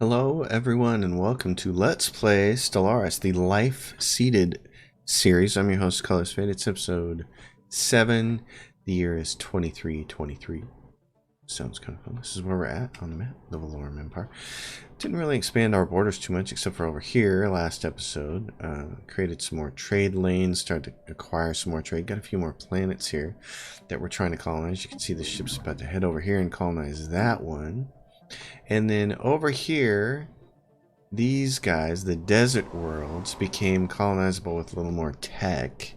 Hello, everyone, and welcome to Let's Play Stellaris, the Life-Seeded series. I'm your host, Colors Fade. It's episode 7. The year is 2323. Sounds kind of fun. This is where we're at on the map, the Valorum Empire. Didn't really expand our borders too much, except for over here last episode. Created some more trade lanes, started to acquire some more trade. Got a few more planets here that we're trying to colonize. You can see the ship's about to head over here and colonize that one. And then over here, these guys, the desert worlds, became colonizable with a little more tech.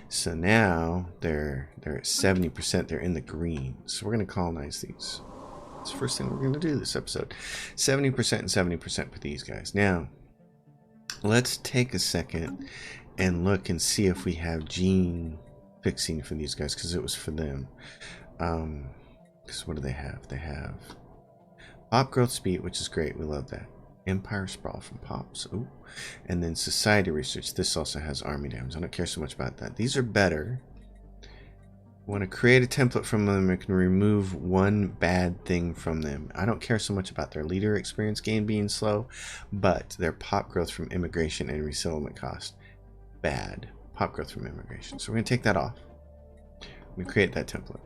So now they're at 70%. They're in the green. So we're going to colonize these. That's the first thing we're going to do this episode. 70% and 70% for these guys. Now, let's take a second and look and see if we have gene fixing for these guys, because it was for them. Because what do they have? They have pop growth speed, which is great. We love that. Empire sprawl from pops. Ooh. And then society research. This also has army dams. I don't care so much about that. These are better. We want to create a template from them. We can remove one bad thing from them. I don't care so much about their leader experience gain being slow, but their pop growth from immigration and resettlement cost. Bad. Pop growth from immigration. So we're going to take that off. We create that template.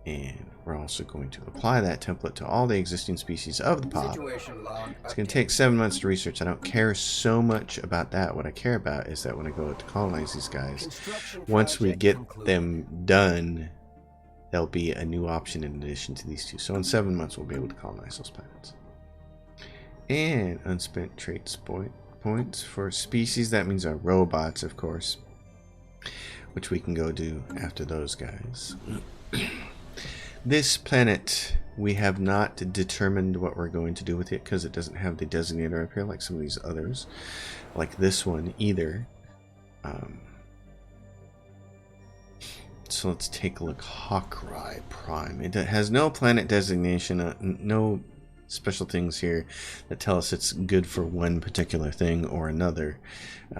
And we're also going to apply that template to all the existing species of the pop. It's going to take 7 months to research. I don't care so much about that. What I care about is that when I go to colonize these guys, once we get them done, there'll be a new option in addition to these two. So in 7 months, we'll be able to colonize those planets. And unspent trait points for species. That means our robots, of course, which we can go do after those guys. This planet, we have not determined what we're going to do with it because it doesn't have the designator up here like some of these others, like this one either. So let's take a look. Hawkeye Prime. It has no planet designation, no special things here that tell us it's good for one particular thing or another.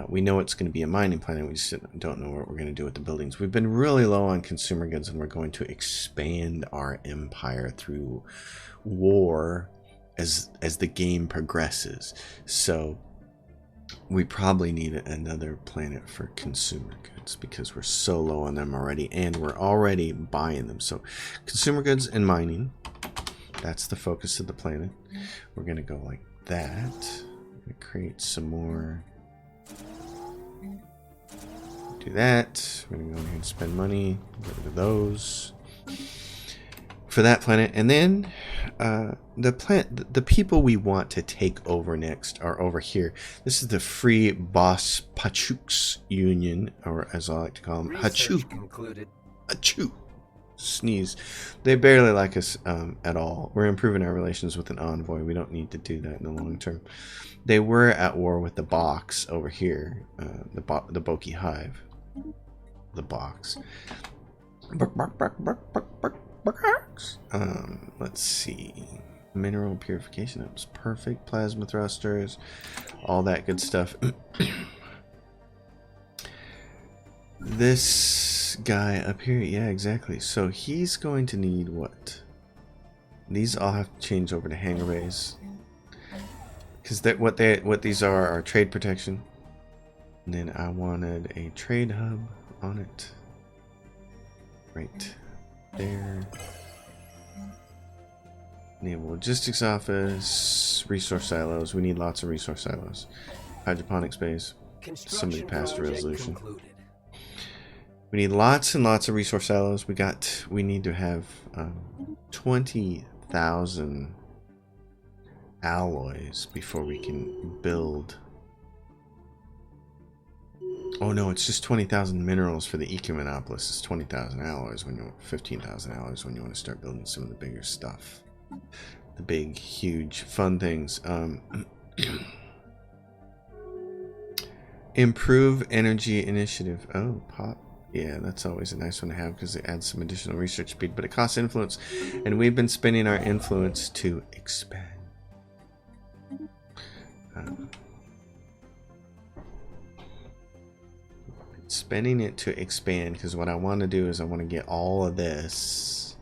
We know it's going to be a mining planet. We just don't know what we're going to do with the buildings. We've been really low on consumer goods, and we're going to expand our empire through war as the game progresses. So we probably need another planet for consumer goods because we're so low on them already, and we're already buying them. So consumer goods and mining. That's the focus of the planet. We're going to go like that. We're going to create some more. Do that. We're going to go ahead and spend money. Get rid of those. For that planet. And then the people we want to take over next are over here. This is the Free Boss Pachuks Union, or as I like to call them, Hachu. Hachu. Sneeze. They barely like us at all. We're improving our relations with an envoy. We don't need to do that in the long term. They were at war with the box over here, the Boki Hive. The box. Let's see. Mineral purification. That was perfect. Plasma thrusters. All that good stuff. This guy up here, yeah, exactly. So he's going to need what? These all have to change over to hangar bays, because what these are trade protection. And then I wanted a trade hub on it, right there. Naval logistics office, resource silos. We need lots of resource silos. Hydroponic space. Somebody passed a resolution. We need lots and lots of resource silos. We need to have 20,000 alloys before we can build. Oh no, it's just 20,000 minerals for the Ecumenopolis. It's 20,000 alloys when you want 15,000 alloys when you want to start building some of the bigger stuff. The big, huge, fun things. Improve energy initiative. Oh, pop. Yeah, that's always a nice one to have because it adds some additional research speed, but it costs influence, and we've been spending our influence to expand. Spending it to expand because what I want to do is I want to get all of this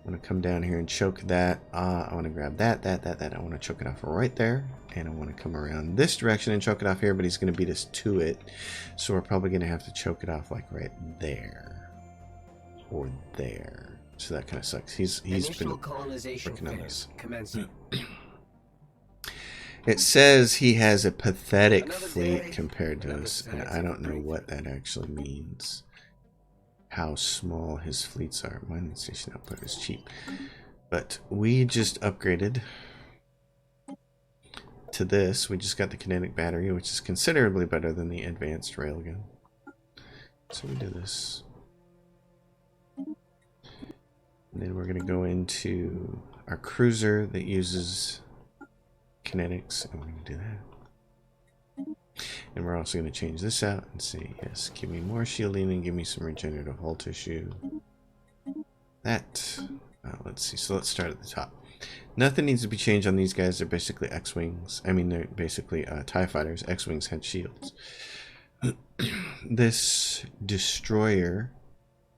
I'm going to come down here and choke that. I want to grab that. I want to choke it off right there. And I want to come around this direction and choke it off here, but he's going to beat us to it. So we're probably going to have to choke it off like right there. Or there. So that kind of sucks. He's been working on this. It says he has a pathetic fleet compared to us, and I don't know what that actually means. How small his fleets are. Mining station output is cheap. But we just upgraded to this. We just got the kinetic battery, which is considerably better than the advanced railgun. So we do this. And then we're going to go into our cruiser that uses kinetics, and we're going to do that. And we're also going to change this out and say, yes, give me more shielding and give me some regenerative hull tissue. That, let's see, so let's start at the top. Nothing needs to be changed on these guys. They're basically X-Wings. I mean, they're basically TIE fighters. X-Wings had shields. This destroyer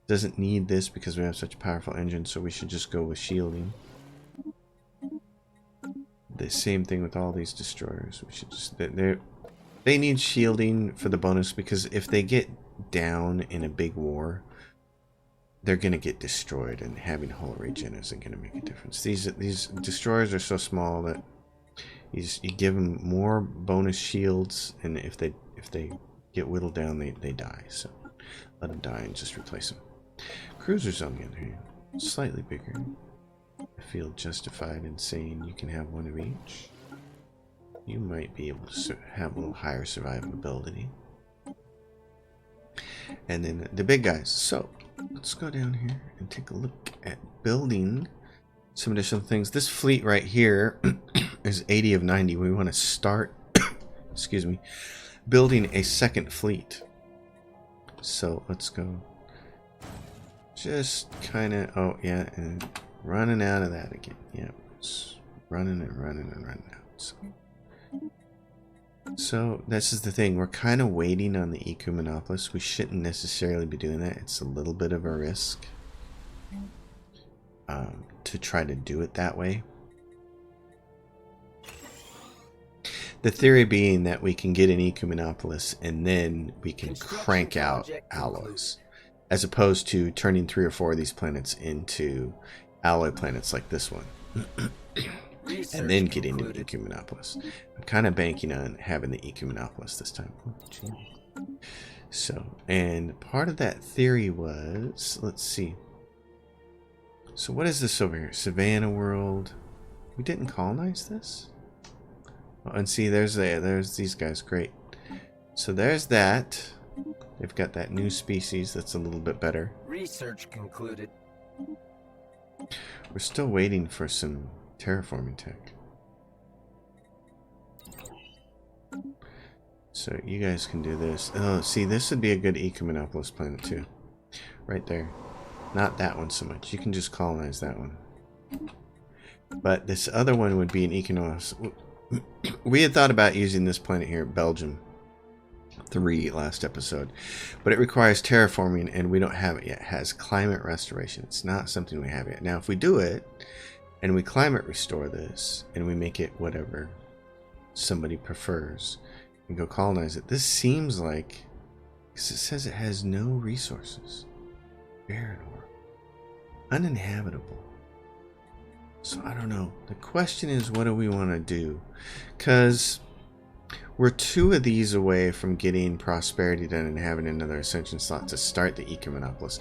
doesn't need this because we have such a powerful engine, so we should just go with shielding. The same thing with all these destroyers. We should just... They need shielding for the bonus because if they get down in a big war, they're going to get destroyed, and having hull regen isn't going to make a difference. These destroyers are so small that you give them more bonus shields, and if they get whittled down, they die. So let them die and just replace them. Cruisers, on the other hand, slightly bigger. I feel justified in saying you can have one of each. You might be able to have a little higher survivability. And then the big guys. So let's go down here and take a look at building some additional things. This fleet right here is 80 of 90. We want to start, excuse me, building a second fleet. So let's go. Just kind of, oh yeah, and running out of that again. Yeah, it's running and running and running out. So this is the thing. We're kind of waiting on the EQ Monopolis. We shouldn't necessarily be doing that. It's a little bit of a risk to try to do it that way. The theory being that we can get an EQ Monopolis and then we can crank out alloys, as opposed to turning 3 or 4 of these planets into alloy planets like this one. And then getting an EQ Monopolis. I'm kind of banking on having the EQ Monopolis this time. So, and part of that theory was, let's see. So what is this over here? Savannah World. We didn't colonize this? Oh, and see, there's these guys. Great. So there's that. They've got that new species that's a little bit better. Research concluded. We're still waiting for some terraforming tech. So you guys can do this. Oh, see, this would be a good Ecumenopolis planet too. Right there. Not that one so much. You can just colonize that one. But this other one would be an Econos. We had thought about using this planet here, Belgium 3 last episode. But it requires terraforming and we don't have it yet. It has climate restoration. It's not something we have yet. Now if we do it, and we climate restore this, and we make it whatever somebody prefers, and go colonize it. This seems like, because it says it has no resources. Barren world. Uninhabitable. So I don't know. The question is, what do we want to do? Because we're 2 of these away from getting prosperity done and having another ascension slot to start the Ecumenopolis.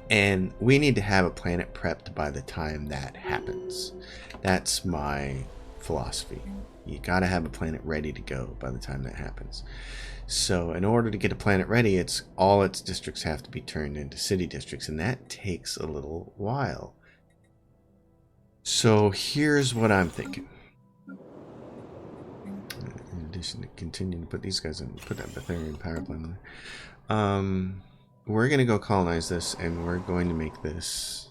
And we need to have a planet prepped by the time that happens. That's my philosophy. You gotta have a planet ready to go by the time that happens. So in order to get a planet ready, it's all its districts have to be turned into city districts, and that takes a little while. So here's what I'm thinking. In addition to continuing to put these guys in, put that Betharian power plant in there. We're going to go colonize this, and we're going to make this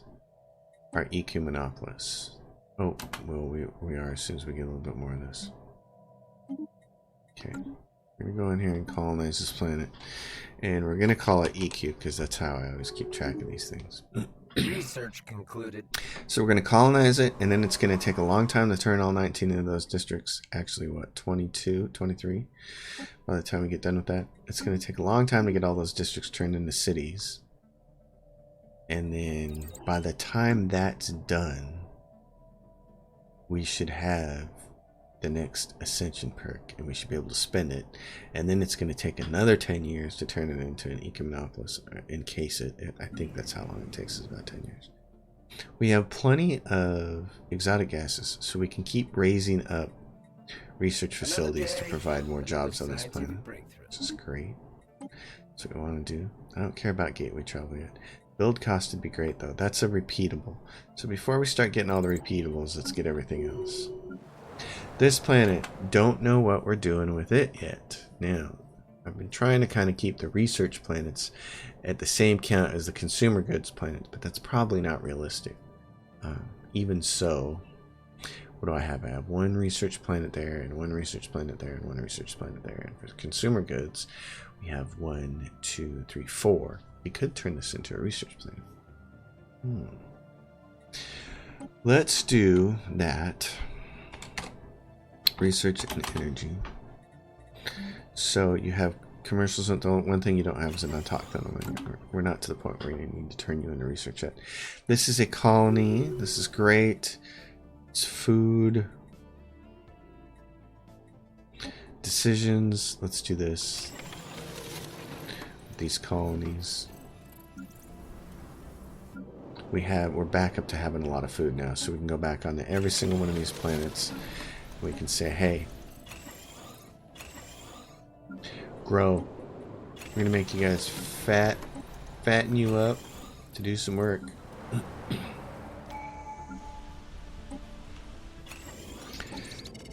our Ecumenopolis. Oh, well, we are as soon as we get a little bit more of this. Okay. We're going to go in here and colonize this planet. And we're going to call it EQ, because that's how I always keep track of these things. Research concluded. So we're going to colonize it, and then it's going to take a long time to turn all 19 of those districts. Actually, what, 22, 23? By the time we get done with that, it's going to take a long time to get all those districts turned into cities. And then by the time that's done, we should have the next ascension perk, and we should be able to spend it. And then it's going to take another 10 years to turn it into an ecomonopolis, or encase it. I think that's how long it takes, is about 10 years. We have plenty of exotic gases, so we can keep raising up research facilities to provide more jobs on this planet, which is great. That's what we want to do. I don't care about gateway travel yet. Build cost would be great, though. That's a repeatable. So before we start getting all the repeatables, let's get everything else. This planet, don't know what we're doing with it yet. Now, I've been trying to kind of keep the research planets at the same count as the consumer goods planets, but that's probably not realistic. Even so, what do I have? I have one research planet there, and one research planet there, and one research planet there. And for consumer goods, we have 1, 2, 3, 4. We could turn this into a research planet. Let's do that. Research and energy. So you have commercials. The one thing you don't have is an autochthon. We're not to the point where we need to turn you into research yet. This is a colony. This is great. It's food. Decisions. Let's do this. These colonies. We're back up to having a lot of food now, so we can go back onto every single one of these planets. We can say, hey, grow. We're gonna make you guys fatten you up to do some work.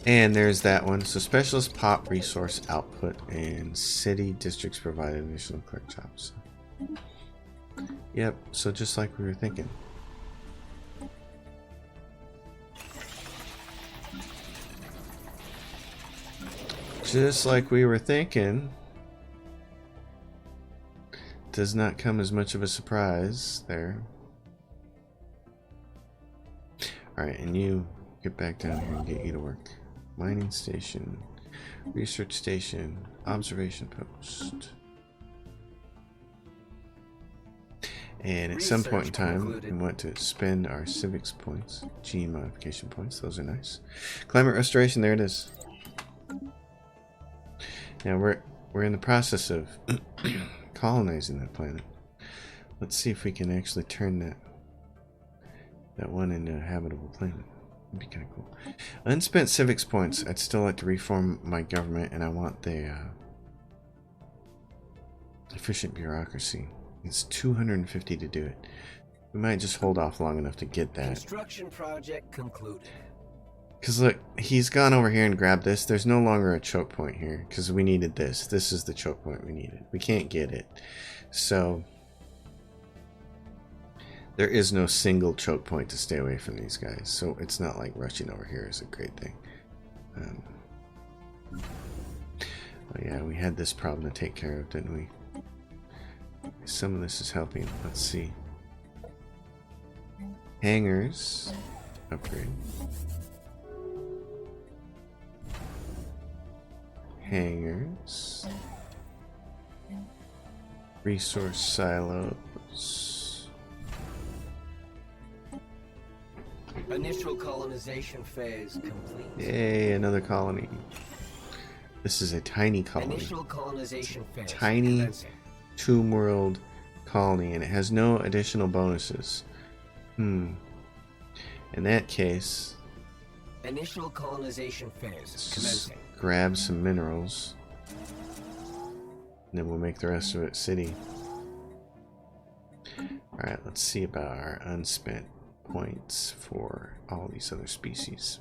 And there's that one. So specialist pop resource output and city districts provide additional clerk jobs. Yep, so just like we were thinking. Just like we were thinking. Does not come as much of a surprise there. Alright, and you get back down here and get you to work. Mining station, research station, observation post. And at some point in time, we want to spend our civics points, gene modification points. Those are nice. Climate restoration, there it is. Now we're in the process of colonizing that planet. Let's see if we can actually turn that one into a habitable planet. That'd be kind of cool. Unspent civics points. I'd still like to reform my government, and I want the efficient bureaucracy. It's 250 to do it. We might just hold off long enough to get that. Construction project concluded. Because look, he's gone over here and grabbed this. There's no longer a choke point here because we needed this. This is the choke point we needed. We can't get it. So there is no single choke point to stay away from these guys. So it's not like rushing over here is a great thing. Oh yeah, we had this problem to take care of, didn't we? Some of this is helping. Let's see. Hangars. Upgrade. Hangars. Resource silos. Initial colonization phase complete. Yay, another colony. This is a tiny colony. Initial colonization phase. Tiny commencing. Tomb World colony, and it has no additional bonuses. In that case, initial colonization phase commencing. Grab some minerals, and then we'll make the rest of it city. Alright, let's see about our unspent points for all these other species.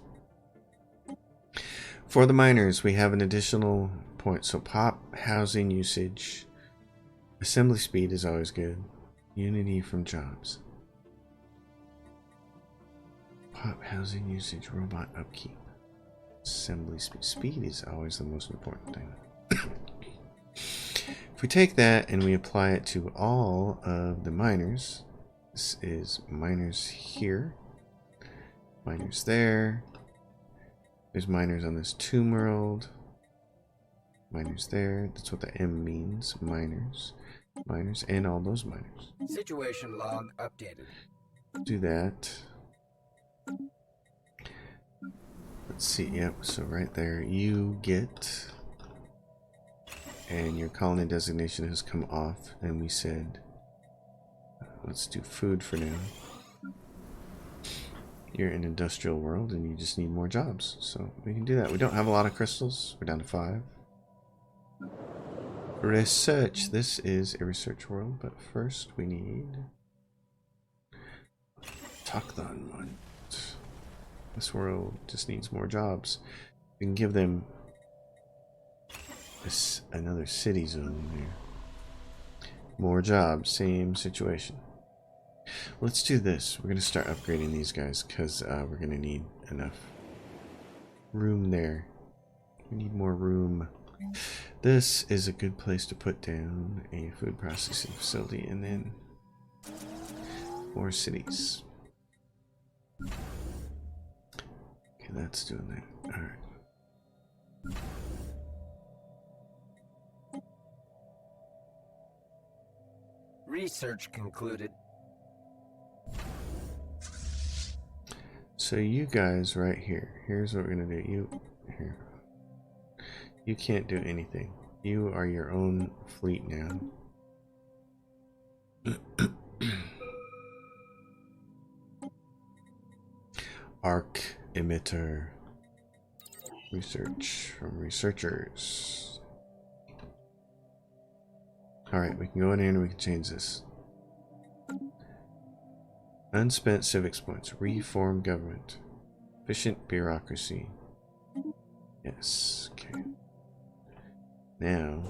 For the miners, we have an additional point. So pop housing usage. Assembly speed is always good. Unity from jobs. Pop housing usage, robot upkeep. Assembly speed. Speed is always the most important thing. If we take that and we apply it to all of the miners, This is miners here. Miners there. There's miners on this tomb world. Miners there. That's what the M means. Miners. Miners and all those miners. Situation log updated. Do that. Let's see. Yep. So right there you get, and your colony designation has come off, and we said let's do food for now. You're in industrial world and you just need more jobs, so we can do that. We don't have a lot of crystals. We're down to 5. Research. This is a research world, but first we need Takdan one. This world just needs more jobs. We can give them another city zone there. More jobs, same situation. Let's do this. We're going to start upgrading these guys because we're going to need enough room there. We need more room. This is a good place to put down a food processing facility and then more cities. Okay, that's doing that. Alright. Research concluded. So you guys right here. Here's what we're gonna do. You here. You can't do anything. You are your own fleet now. Arc emitter. Research from researchers. Alright, we can go in here and we can change this. Unspent civics points. Reform government. Efficient bureaucracy. Yes. Okay. Now,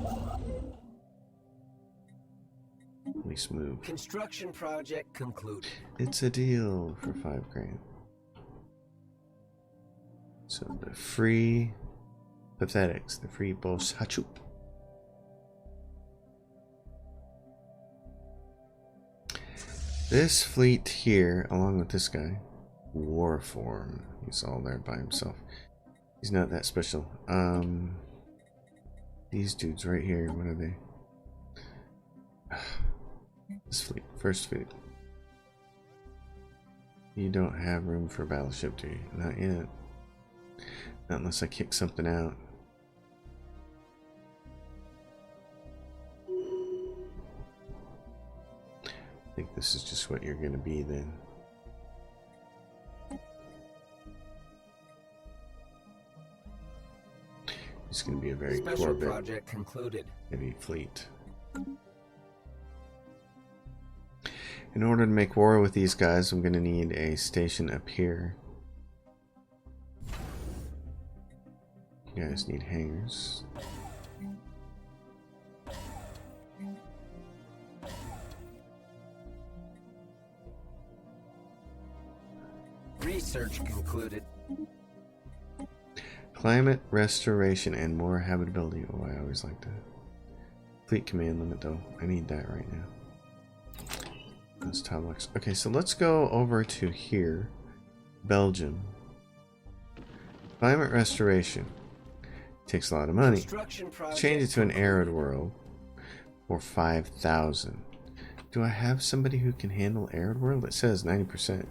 at least move. Construction project concluded. It's a deal for 5 grand. So the free pathetics, the free boss hachup. This fleet here, along with this guy, Warform. He's all there by himself. He's not that special. These dudes right here, what are they? This fleet, first fleet. You don't have room for a battleship, do you? Not yet. Not unless I kick something out. I think this is just what you're going to be then. It's going to be a very Special Corvette project concluded. heavy fleet. In order to make war with these guys, I'm going to need a station up here. You guys need hangars. Research concluded. Climate restoration and more habitability. Oh, I always like that. Fleet command limit though. I need that right now. Those topics. Okay, so let's go over to here. Belgium. Climate restoration. Takes a lot of money. Change it to an arid world for 5,000. Do I have somebody who can handle arid world? It says 90%.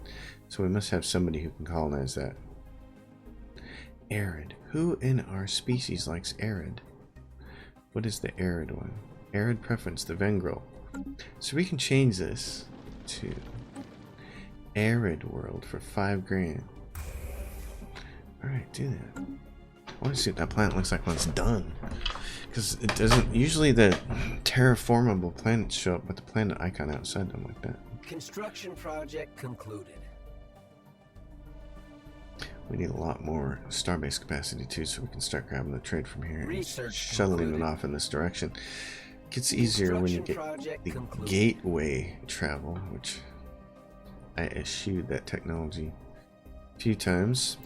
So we must have somebody who can colonize that. Arid. Who in our species likes arid? What is the arid one? Arid preference, the Vengrel. So we can change this to arid world for 5 grand. Alright, do that. I want to see what that planet looks like when it's done. Because it doesn't... Usually the terraformable planets show up with the planet icon outside them like that. Construction project concluded. We need a lot more starbase capacity too, so we can start grabbing the trade from here and Research shuttling concluded. it off in this direction. It gets easier when you get the gateway travel, which I eschewed that technology a few times.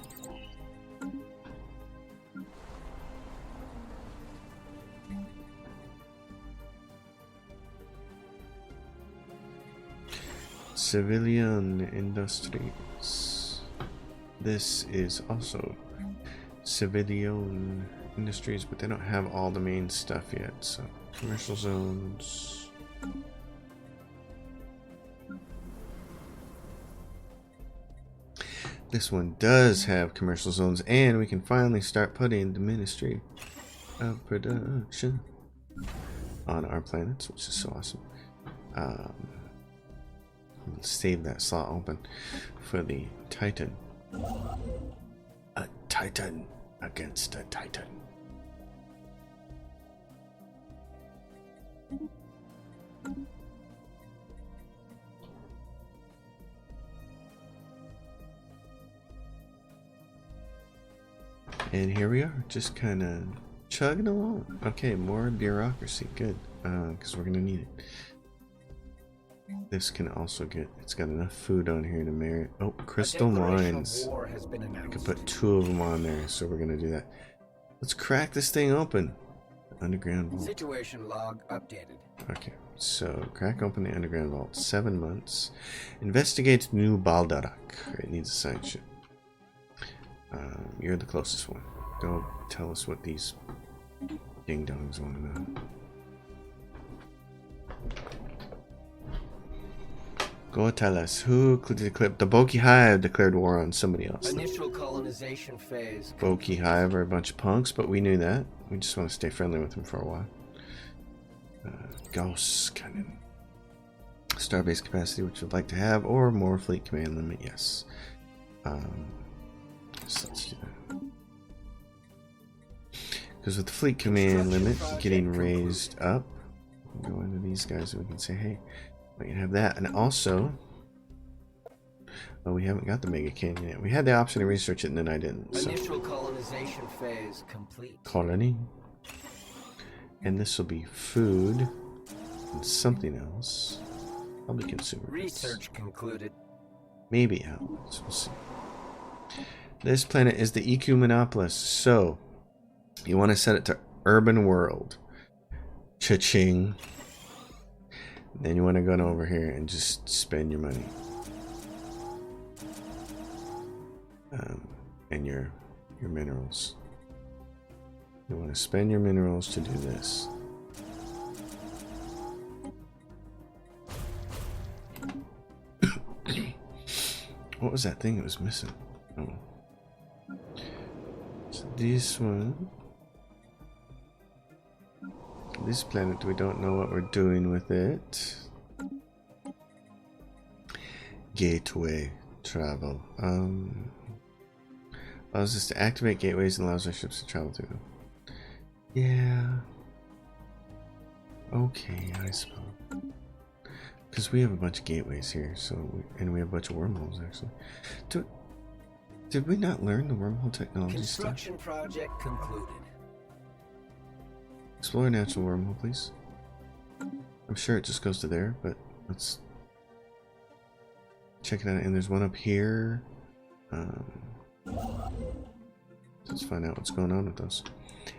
Let's Civilian Industries. This is also Civilian Industries, but they don't have all the main stuff yet. So commercial zones. This one does have commercial zones, and we can finally start putting the Ministry of Production on our planets, which is so awesome. Let's save that slot open for the Titan. A Titan against a Titan. And here we are, just kind of chugging along. Okay, more bureaucracy. Good, because we're going to need it. This can also get, it's got enough food on here to merit. Oh, crystal mines. I could put 2 of them on there, so we're going to do that. Let's crack this thing open. Underground vault. Situation log updated. Okay, so crack open the underground vault. 7 months. Investigate New Baldarak. It needs a science ship. You're the closest one. Go tell us what these ding-dongs want to know. Go tell us who declared the Boki Hive declared war on somebody else. Initial colonization phase. Boki Hive are a bunch of punks, but we knew that. We just want to stay friendly with them for a while. Gauss Cannon. Starbase capacity, which we'd like to have, or more fleet command limit, yes. So let's do that. Because with the fleet command limit getting raised up, we'll go into these guys and we can say, hey, we can have that. And also, well, we haven't got the Mega Canyon yet. We had the option to research it and then I didn't. So. Initial colonization phase complete. Colony. And this will be food and something else. Probably consumer goods. Research concluded. Maybe outlets. We'll see. This planet is the EQ Monopolis. So, you want to set it to Urban World. Cha-ching. Then you want to go over here and just spend your money. And your minerals. You want to spend your minerals to do this. What was that thing that was missing? Oh. So this one. This planet, we don't know what we're doing with it. Gateway travel. Allows us to activate gateways and allows our ships to travel through them. Yeah. Okay, I suppose. Because we have a bunch of gateways here, so and we have a bunch of wormholes actually. Did we not learn the wormhole technology Construction stuff? project concluded. Explore a natural wormhole, please. I'm sure it just goes to there, but let's check it out. And there's one up here. Let's find out what's going on with those.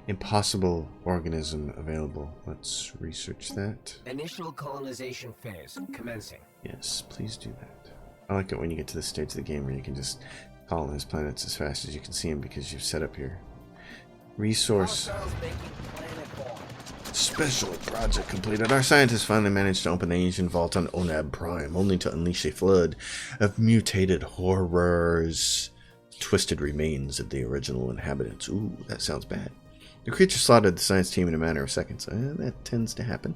Impossible organism available. Let's research that. Initial colonization phase commencing. Yes, please do that. I like it when you get to this stage of the game where you can just colonize planets as fast as you can see them because you've set up here. Resource. Special project completed. Our scientists finally managed to open the ancient vault on Onab Prime, only to unleash a flood of mutated horrors. Twisted remains of the original inhabitants. Ooh, that sounds bad. The creature slaughtered the science team in a matter of seconds. That tends to happen.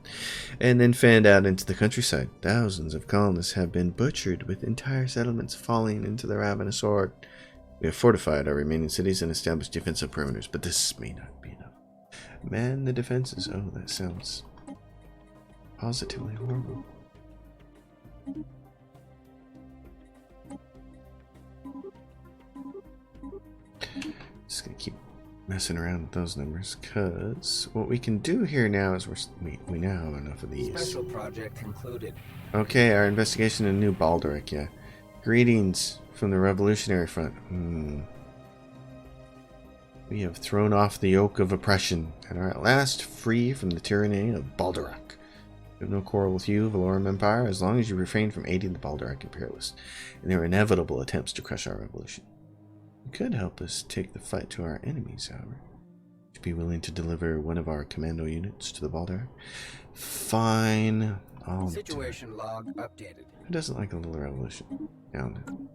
And then fanned out into the countryside. Thousands of colonists have been butchered, with entire settlements falling into the ravenous horde. We have fortified our remaining cities and established defensive perimeters, but this may not be enough. Man the defenses. Oh, that sounds positively horrible. Just gonna keep messing around with those numbers, because what we can do here now is we now have enough of these. Special project concluded. Okay, our investigation in New Baldarak, yeah. Greetings from the Revolutionary Front. We have thrown off the yoke of oppression and are at last free from the tyranny of Baldarak. We have no quarrel with you, Valorum Empire, as long as you refrain from aiding the Balduric Imperialists in their inevitable attempts to crush our revolution. You could help us take the fight to our enemies, however. Would you be willing to deliver one of our commando units to the Balduric? Fine. Situation log updated. Who doesn't like a little revolution? Down.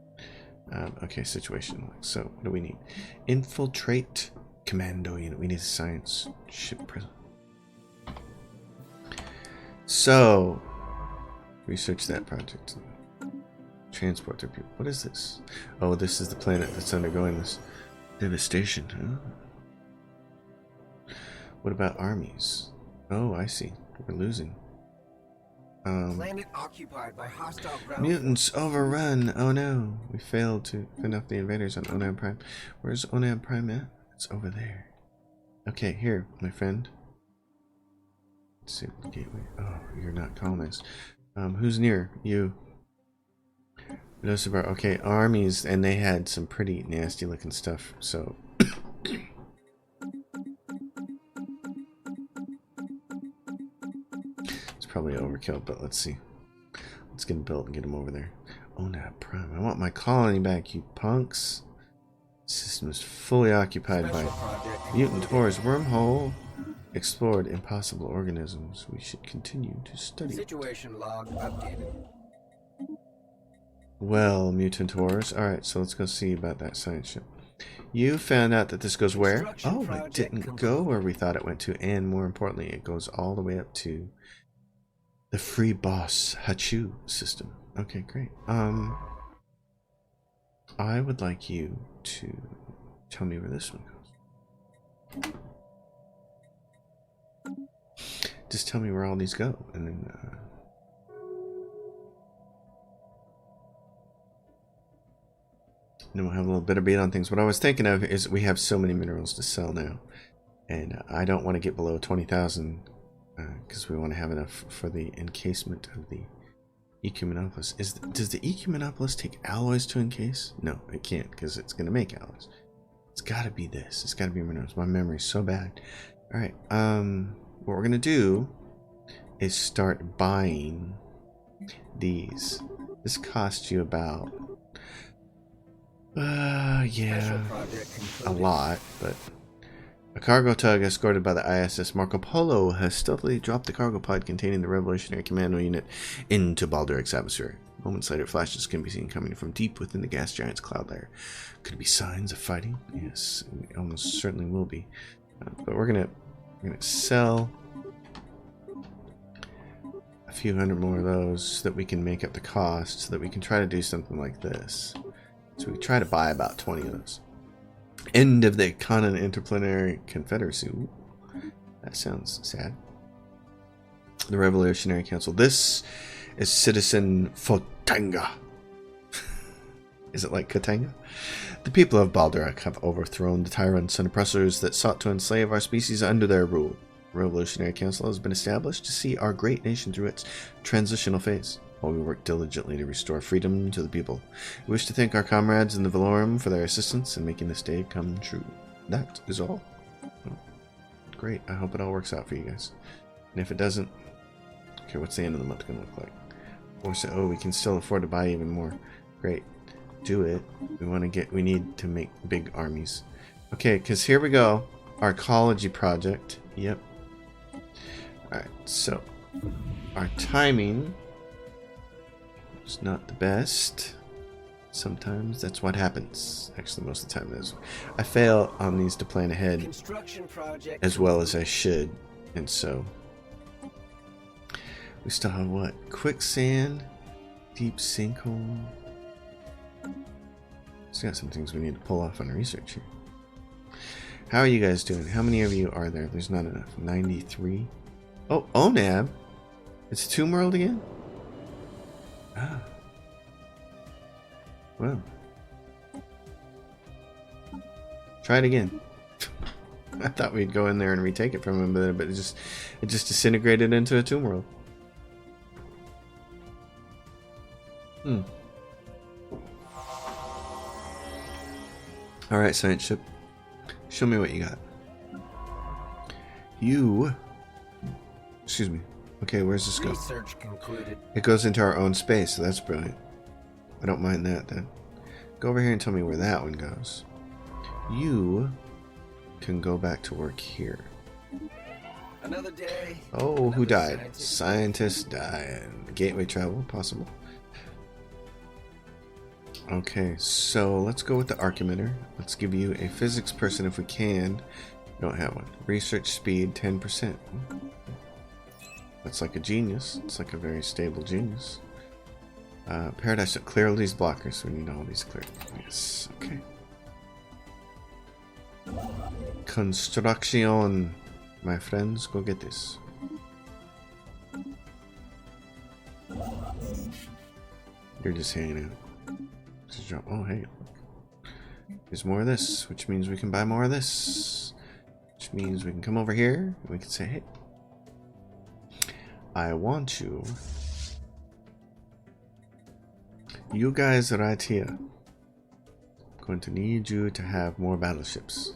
Okay, situation log. So, what do we need? Infiltrate commando unit. We need a science ship prison. So, research that project. Transport their people. What is this? Oh, this is the planet that's undergoing this devastation. Huh? What about armies? Oh, I see. We're losing. Planet occupied by hostile ground. Mutants overrun. Oh no. We failed to fend off the invaders on Onam Prime. Where's Onam Prime at? It's over there. Okay, here, my friend. Let's see the gateway. Oh, you're not colonized. Who's near? You. Okay, armies, and they had some pretty nasty looking stuff, so it's probably overkill, but let's see. Let's get them built and get them over there. Oh, not Prime. I want my colony back, you punks. System is fully occupied by mutant Taurus wormhole. Explored impossible organisms. We should continue to study. Situation log updated. Well, mutant horrors. Alright, so let's go see about that science ship. You found out that this goes where? Oh, it didn't go where we thought it went to, and more importantly, it goes all the way up to the Free Boss Hachu system. Okay, great. I would like you to tell me where this one goes. Just tell me where all these go, and then we'll have a little bit of beat on things. What I was thinking of is we have so many minerals to sell now, and I don't want to get below 20,000 because we want to have enough for the encasement of the Ecumenopolis. Does the Ecumenopolis take alloys to encase? No, it can't because it's going to make alloys. It's got to be this. It's got to be minerals. My memory's so bad. All right. What we're going to do is start buying these. This costs you about yeah, a lot, but a cargo tug escorted by the ISS Marco Polo has stealthily dropped the cargo pod containing the Revolutionary Commando unit into Balduric's atmosphere. Moments later, flashes can be seen coming from deep within the gas giant's cloud layer. Could it be signs of fighting? Yes, it almost certainly will be. But we're gonna sell a few hundred more of those so that we can make up the cost, so that we can try to do something like this. So we try to buy about 20 of those. End of the Conan Interplanetary Confederacy. Ooh, that sounds sad. The Revolutionary Council. This is Citizen Fotanga. Is it like Katanga? The people of Balduric have overthrown the tyrants and oppressors that sought to enslave our species under their rule. The Revolutionary Council has been established to see our great nation through its transitional phase, while we work diligently to restore freedom to the people. We wish to thank our comrades in the Valorum for their assistance in making this day come true. That is all. Oh, great. I hope it all works out for you guys. And if it doesn't, okay, what's the end of the month going to look like? Or so, oh, we can still afford to buy even more. Great. Do it. We need to make big armies. Okay, because here we go. Our ecology project. Yep. Alright, so our timing is not the best. Sometimes that's what happens. Actually, most of the time it is. I fail on these to plan ahead as well as I should. And so we still have what? Quicksand, deep sinkhole. Still got some things we need to pull off on research here. How are you guys doing? How many of you are there? There's not enough. 93. Oh, Onab. It's Tomb World again? Ah. Well. Try it again. I thought we'd go in there and retake it from him, but it just disintegrated into a Tomb World. Alright, science ship. Show me what you got. Excuse me. Okay, where's this go? Research concluded. It goes into our own space, so that's brilliant. I don't mind that then. Go over here and tell me where that one goes. You can go back to work here. Another day. Oh, who died? Scientific. Scientist died. Gateway travel, possible. Okay, so let's go with the arc emitter. Let's give you a physics person if we can. Don't have one. Research speed 10%. That's like a genius. It's like a very stable genius. Paradise, clear all these blockers. We need all these cleared. Yes, okay. Construction. My friends, go get this. You're just hanging out. Just drop. Oh, hey. There's more of this, which means we can buy more of this. Which means we can come over here and we can say, hey, I want you. You guys right here. I'm going to need you to have more battleships.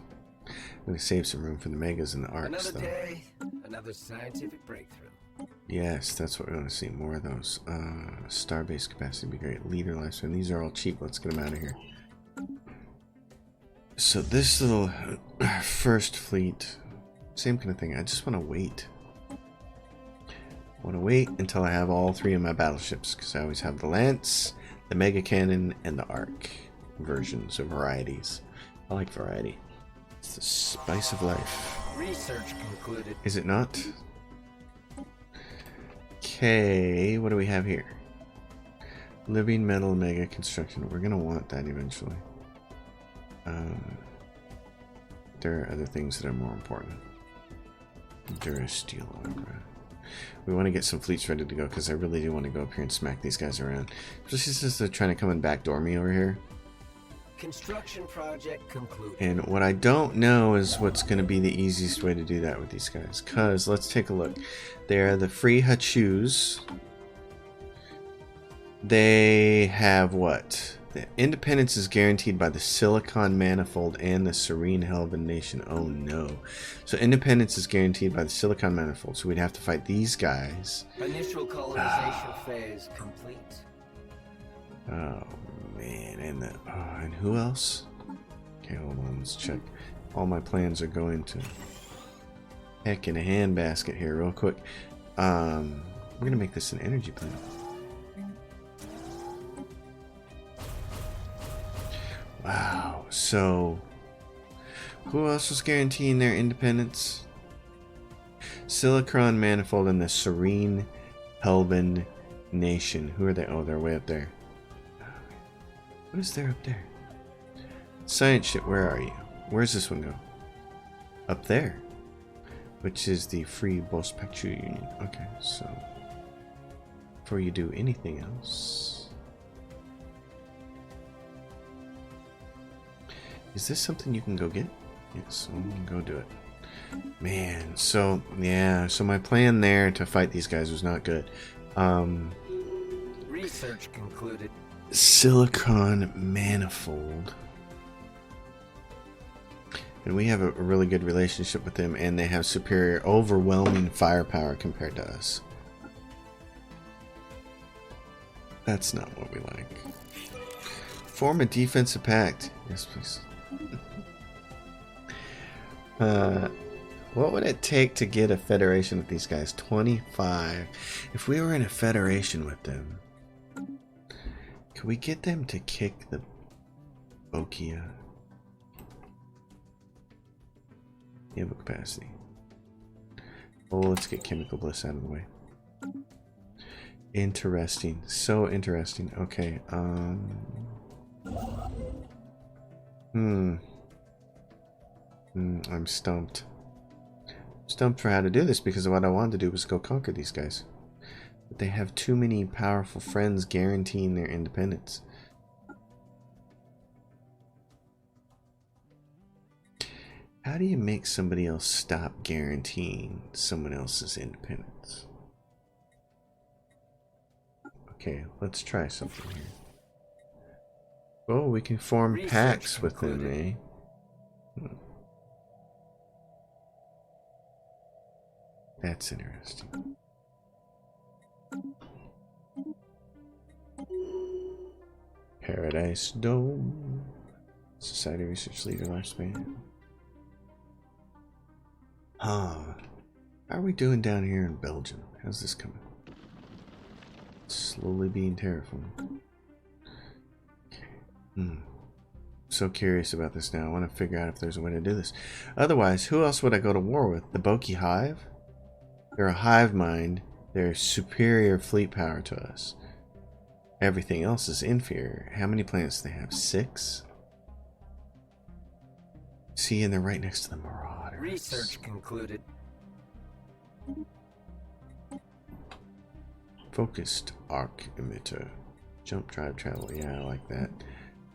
I'm going to save some room for the megas and the arcs, Another though. day, another scientific breakthrough. Yes, that's what we want to see. More of those. Starbase capacity would be great. Leader lifespan. These are all cheap. Let's get them out of here. So this little first fleet, same kind of thing. I just want to wait. I want to wait until I have all three of my battleships, because I always have the Lance, the Mega Cannon, and the Arc versions of varieties. I like variety. It's the spice of life. Research concluded. Is it not? Okay, what do we have here? Living metal mega construction. We're gonna want that eventually. There are other things that are more important. Durasteel. We want to get some fleets ready to go, because I really do want to go up here and smack these guys around. Especially since they're trying to come and backdoor me over here. Construction project concluded. And what I don't know is what's going to be the easiest way to do that with these guys. Because, let's take a look. They're the free Hachus. They have what? The independence is guaranteed by the Silicon Manifold and the Serene Helven Nation. Oh no. So independence is guaranteed by the Silicon Manifold. So we'd have to fight these guys. Initial colonization phase complete. Oh man, and who else? Okay, hold on, let's check. All my plans are going to heck in a handbasket here real quick. We're gonna make this an energy planet. Wow, so who else was guaranteeing their independence? Silicon Manifold and the Serene Helven Nation. Who are they? Oh, they're way up there. What is there up there? Science ship, where are you? Where's this one go? Up there. Which is the Free Bospectu Union. Okay, so before you do anything else, is this something you can go get? Yes, we can go do it. Man, so yeah, so my plan there to fight these guys was not good. Research concluded. Silicon Manifold. And we have a really good relationship with them, and they have superior, overwhelming firepower compared to us. That's not what we like. Form a defensive pact. Yes, please. What would it take to get a federation with these guys? 25. If we were in a federation with them, could we get them to kick the Bokia? Naval capacity. Oh, let's get Chemical Bliss out of the way. Interesting. So interesting. Okay, I'm stumped. Stumped for how to do this, because what I wanted to do was go conquer these guys. But they have too many powerful friends guaranteeing their independence. How do you make somebody else stop guaranteeing someone else's independence? Okay, let's try something here. Oh, we can form pacts with them, eh? That's interesting. Paradise Dome. Society research leader lifespan. Huh. How are we doing down here in Belgium? How's this coming? Slowly being terraformed. Okay. So curious about this now. I want to figure out if there's a way to do this. Otherwise, who else would I go to war with? The Boki Hive? They're a hive mind. They're superior fleet power to us. Everything else is inferior. How many planets do they have? 6? See, and they're right next to the Marauders. Research concluded. Focused arc emitter. Jump drive travel. Yeah, I like that.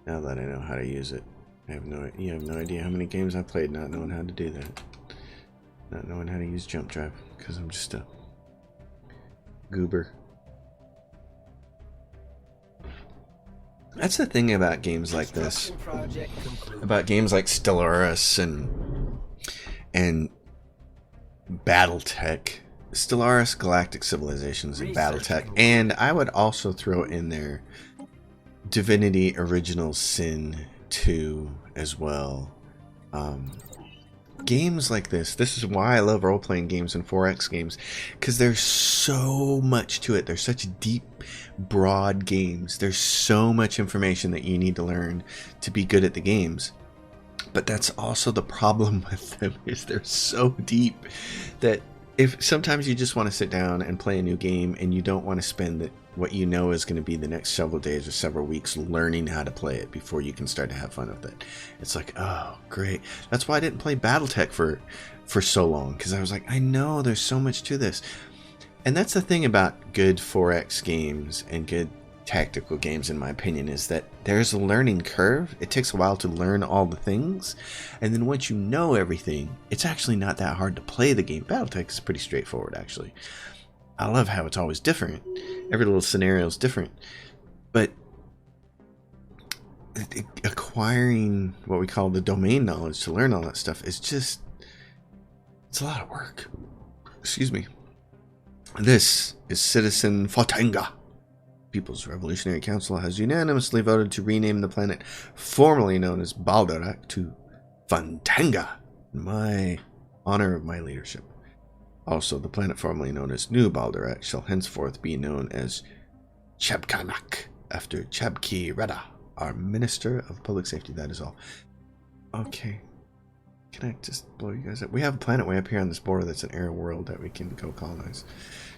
Now that I know how to use it. You have no idea how many games I played not knowing how to do that. Not knowing how to use jump drive. Because I'm just a goober. That's the thing about games like this. About games like Stellaris and Battletech. Stellaris, Galactic Civilizations, and Battletech. And I would also throw in there Divinity Original Sin 2 as well. Games like this is why I love role-playing games and 4X games, because there's so much to it. There's such deep, broad games. There's so much information that you need to learn to be good at the games. But that's also the problem with them, is they're so deep that if sometimes you just want to sit down and play a new game and you don't want to spend what you know is going to be the next several days or several weeks learning how to play it before you can start to have fun with it. It's like, oh, great. That's why I didn't play Battletech for so long, because I was like, I know there's so much to this. And that's the thing about good 4X games and good tactical games, in my opinion, is that there's a learning curve. It takes a while to learn all the things, and then once you know everything, it's actually not that hard to play the game. Battletech is pretty straightforward, actually. I love how it's always different. Every little scenario is different. But acquiring what we call the domain knowledge to learn all that stuff is just, it's a lot of work. Excuse me. This is Citizen Fotanga. People's Revolutionary Council has unanimously voted to rename the planet formerly known as Balderak to Fantanga in my honor of my leadership. Also, the planet formerly known as New Balderak shall henceforth be known as Chebkanak, after Chebki Reda, our Minister of Public Safety. That is all. Okay. Can I just blow you guys up? We have a planet way up here on this border that's an air world that we can go colonize.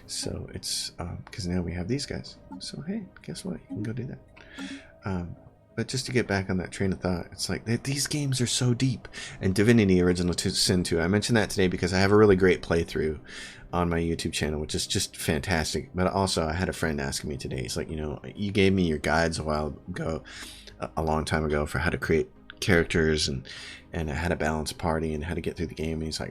So it's, because now we have these guys. So hey, guess what? You can go do that. But just to get back on that train of thought, it's like these games are so deep. And Divinity Original Sin 2, I mentioned that today because I have a really great playthrough on my YouTube channel, which is just fantastic. But also, I had a friend asking me today. He's like, you gave me your guides a long time ago, for how to create characters and how to balance a party and how to get through the game. And he's like,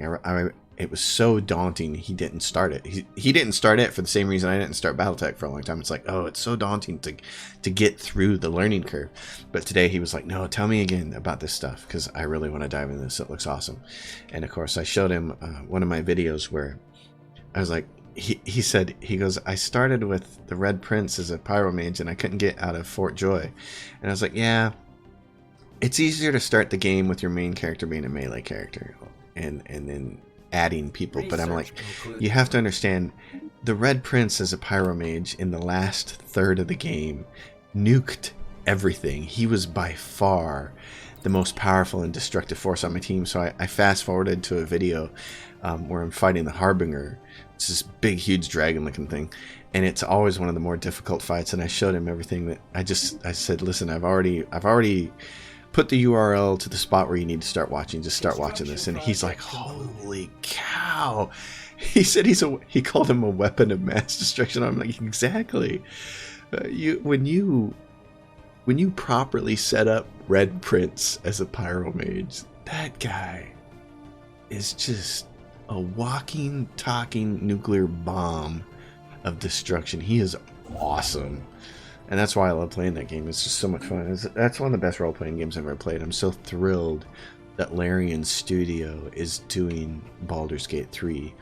it was so daunting, he didn't start it. He didn't start it for the same reason I didn't start Battletech for a long time. It's like, oh, it's so daunting to get through the learning curve. But today he was like, no, tell me again about this stuff, because I really want to dive into this. It looks awesome. And of course, I showed him one of my videos where I was like, he goes, I started with the Red Prince as a pyromage and I couldn't get out of Fort Joy. And I was like, yeah, it's easier to start the game with your main character being a melee character and then adding people. But I'm like, you have to understand, the Red Prince as a pyromage in the last third of the game nuked everything. He was by far the most powerful and destructive force on my team. So I fast forwarded to a video where I'm fighting the Harbinger. It's this big, huge dragon looking thing. And it's always one of the more difficult fights. And I showed him everything that I said, listen, I've already put the URL to the spot where you need to start watching. Just start watching this. And he's like, holy cow. He said he called him a weapon of mass destruction. I'm like, exactly. When you properly set up Red Prince as a pyromage, that guy is just a walking, talking nuclear bomb of destruction. He is awesome. And that's why I love playing that game. It's just so much fun. That's one of the best role-playing games I've ever played. I'm so thrilled that Larian Studio is doing Baldur's Gate 3.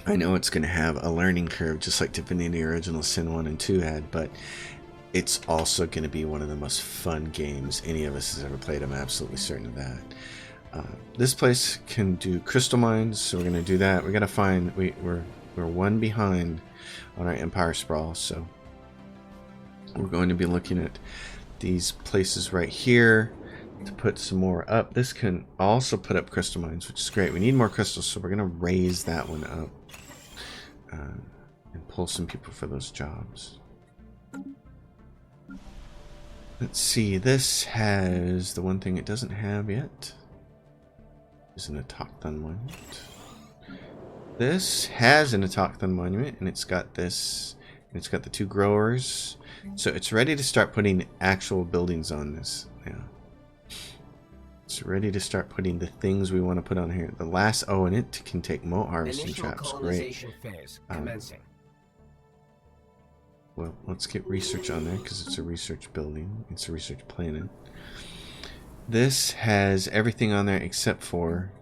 I know it's going to have a learning curve, just like Divinity Original Sin 1 and 2 had, but it's also going to be one of the most fun games any of us has ever played. I'm absolutely certain of that. This place can do crystal mines, so we're going to do that. We got to find, we're one behind on our Empire Sprawl, so we're going to be looking at these places right here to put some more up. This can also put up crystal mines, which is great. We need more crystals, so we're going to raise that one up and pull some people for those jobs. Let's see, this has the one thing it doesn't have yet. Is an Autochthon monument. This has an Autochthon monument, and it's got this, and it's got the 2 growers. So it's ready to start putting actual buildings on this now. It's ready to start putting the things we want to put on here. The last, oh, and it can take moat harvesting traps. Great. Phase commencing. Well, let's get research on there because it's a research building. It's a research planet. This has everything on there except for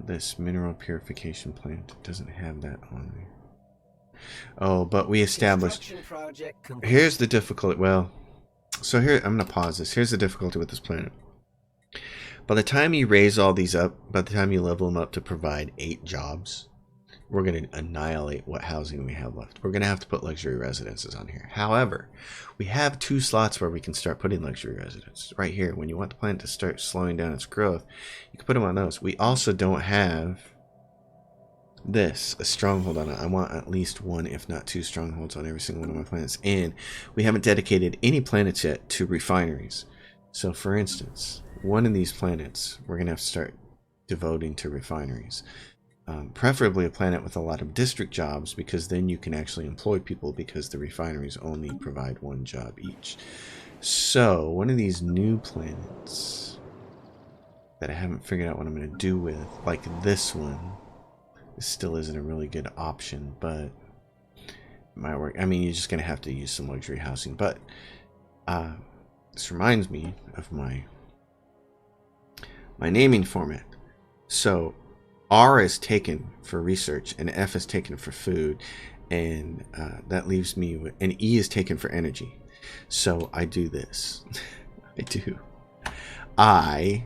this mineral purification plant. It doesn't have that on there. Oh, but we established. Here's the difficulty. Well, so here, I'm going to pause this. Here's the difficulty with this planet. By the time you raise all these up, by the time you level them up to provide 8 jobs, we're going to annihilate what housing we have left. We're going to have to put luxury residences on here. However, we have 2 slots where we can start putting luxury residences. Right here, when you want the planet to start slowing down its growth, you can put them on those. We also don't have this, a stronghold on it. I want at least 1, if not 2 strongholds on every single one of my planets. And we haven't dedicated any planets yet to refineries. So for instance, one of these planets, we're going to have to start devoting to refineries. Preferably a planet with a lot of district jobs, because then you can actually employ people, because the refineries only provide 1 job each. So one of these new planets that I haven't figured out what I'm going to do with, like this one, this still isn't a really good option, but it might work. I mean, you're just going to have to use some luxury housing. But this reminds me of my naming format. So R is taken for research, and F is taken for food, and that leaves me with, and E is taken for energy. So I do this. I do I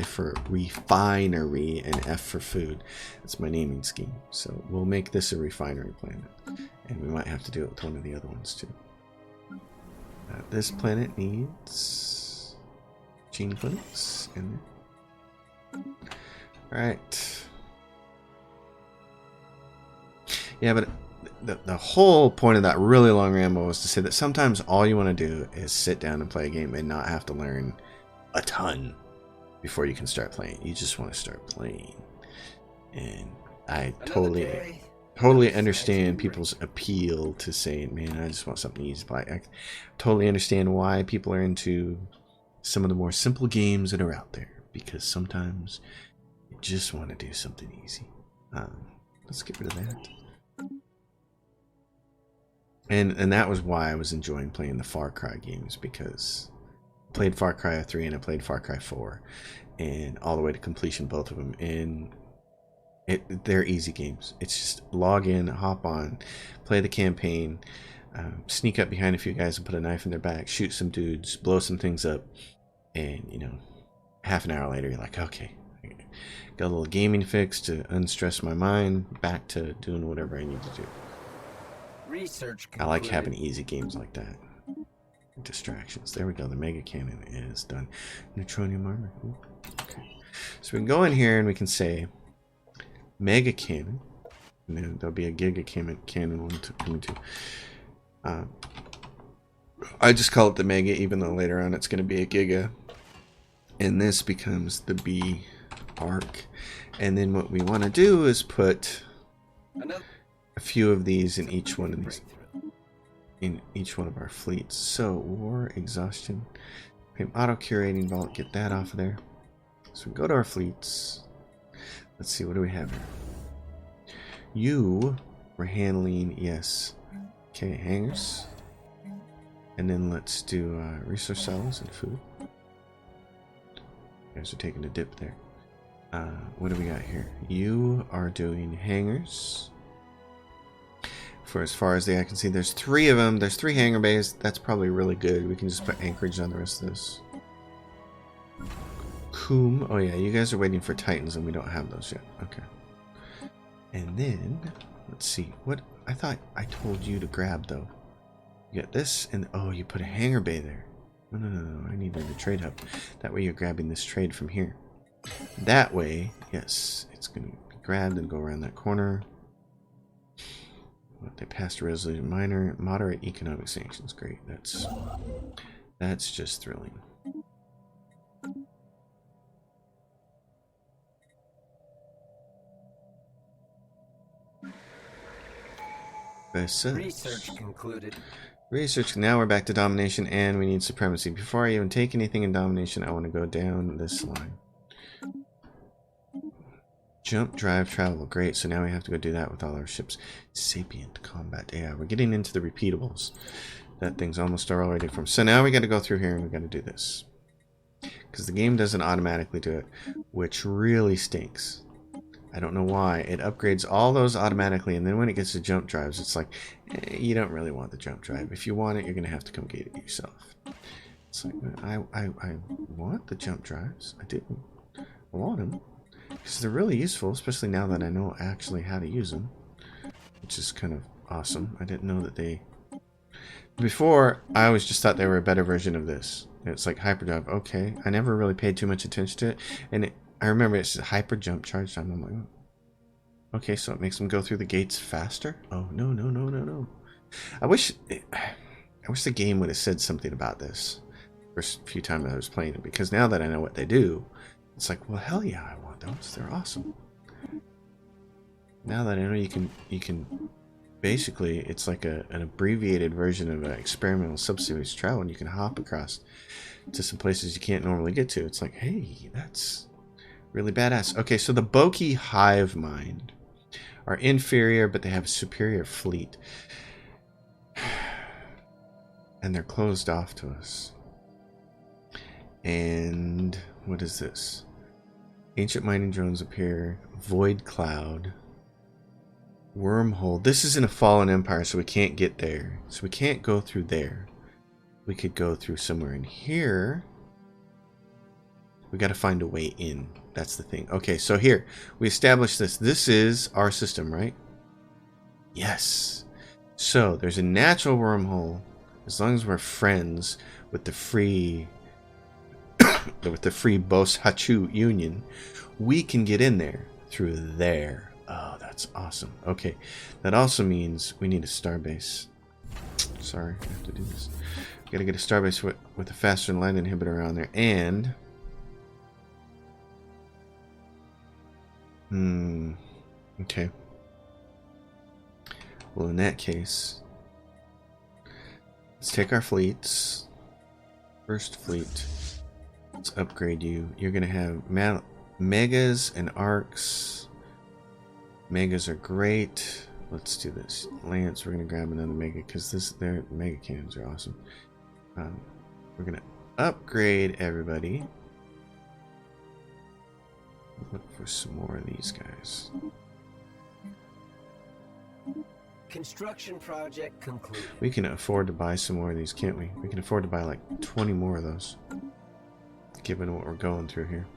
for refinery, and F for food. That's my naming scheme. So we'll make this a refinery planet, and we might have to do it with one of the other ones too. This planet needs gene clinics in there. Alright. Yeah, but the whole point of that really long ramble was to say that sometimes all you want to do is sit down and play a game and not have to learn a ton before you can start playing. You just want to start playing. And I totally understand people's appeal to saying, man, I just want something easy to play. I totally understand why people are into some of the more simple games that are out there, because sometimes you just want to do something easy. Let's get rid of that. And that was why I was enjoying playing the Far Cry games, because I played Far Cry 3 and I played Far Cry 4, and all the way to completion, both of them. And they're easy games. It's just log in, hop on, play the campaign, sneak up behind a few guys and put a knife in their back, shoot some dudes, blow some things up, and you know, half an hour later you're like, okay, got a little gaming fix to unstress my mind, back to doing whatever I need to do. Research I like having easy games like that. Distractions. There we go. The mega cannon is done. Neutronium armor. Ooh, okay. So we can go in here and we can say mega cannon, and then there'll be a giga cannon one coming too. I just call it the mega, even though later on it's going to be a giga. And this becomes the B arc. And then what we want to do is put a few of these in each one of these, in each one of our fleets. So war, exhaustion, auto curating vault, get that off of there. So we go to our fleets. Let's see, what do we have here? We're handling, yes. Okay, hangars. And then let's do resource silos and food. You guys are taking a dip there. What do we got here? You are doing hangars. for as far as the eye can see. There's 3 of them. There's 3 hangar bays. That's probably really good. We can just put anchorage on the rest of this. Coom. Oh yeah, you guys are waiting for Titans and we don't have those yet. Okay. And then, let's see. What? I thought I told you to grab though. You got this and, oh, you put a hangar bay there. No. I need a trade hub. That way you're grabbing this trade from here. That way, yes, it's going to be grabbed and go around that corner. What, they passed a resolution minor, moderate economic sanctions. Great. That's just thrilling. Research concluded. Research. Now we're back to domination and we need supremacy. Before I even take anything in domination, I want to go down this line. Jump, drive, travel. Great. So now we have to go do that with all our ships. Sapient combat. Yeah, we're getting into the repeatables. That thing's almost already from. So now we got to go through here and we got to do this. Because the game doesn't automatically do it, which really stinks. I don't know why. It upgrades all those automatically, and then when it gets to jump drives, it's like, you don't really want the jump drive. If you want it, you're going to have to come get it yourself. It's like, I want the jump drives. I do. I want them. Because they're really useful, especially now that I know actually how to use them. Which is kind of awesome. I didn't know that they... Before, I always just thought they were a better version of this. It's like hyperdrive. Okay. I never really paid too much attention to it. And I remember it's hyper jump charge time. I'm like, oh. Okay, so it makes them go through the gates faster? Oh, no. I wish the game would have said something about this first few times I was playing it, because now that I know what they do, it's like, well, hell yeah, I want those. They're awesome. Now that I know you can basically, it's like an abbreviated version of an experimental subspace travel, and you can hop across to some places you can't normally get to. It's like, hey, that's really badass. Okay, so the Boki hive mind are inferior, but they have a superior fleet. And they're closed off to us. And what is this? Ancient mining drones appear. Void cloud. Wormhole. This is in a fallen empire, so we can't get there. So we can't go through there. We could go through somewhere in here. We got to find a way in. That's the thing. Okay, so here we established this. This is our system, right? Yes. So there's a natural wormhole. As long as we're friends with the free Bos Hachu Union, we can get in there through there. Oh, that's awesome. Okay, that also means we need a starbase. Sorry, I have to do this. We gotta get a starbase with a faster light inhibitor on there, and okay. Well, in that case, let's take our fleets. First fleet. Let's upgrade you. You're gonna have megas and arcs. Megas are great. Let's do this. Lance, we're gonna grab another mega because their mega cannons are awesome. We're gonna upgrade everybody. Look for some more of these guys. Construction project concluded. We can afford to buy some more of these, can't we? We can afford to buy like 20 more of those, given what we're going through here.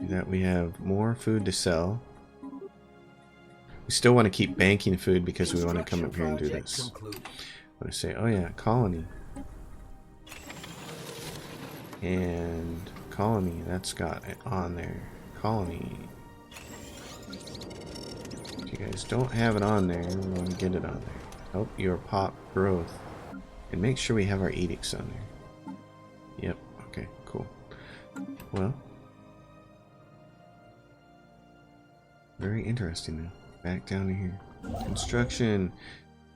That we have more food to sell. We still want to keep banking food because we want to come up here and do this. I want to say, oh yeah, colony. And colony, that's got it on there. Colony. If you guys don't have it on there, we want to get it on there. Help your pop growth. And make sure we have our edicts on there. Yep, okay, cool. Well, very interesting now. Back down to here. Construction.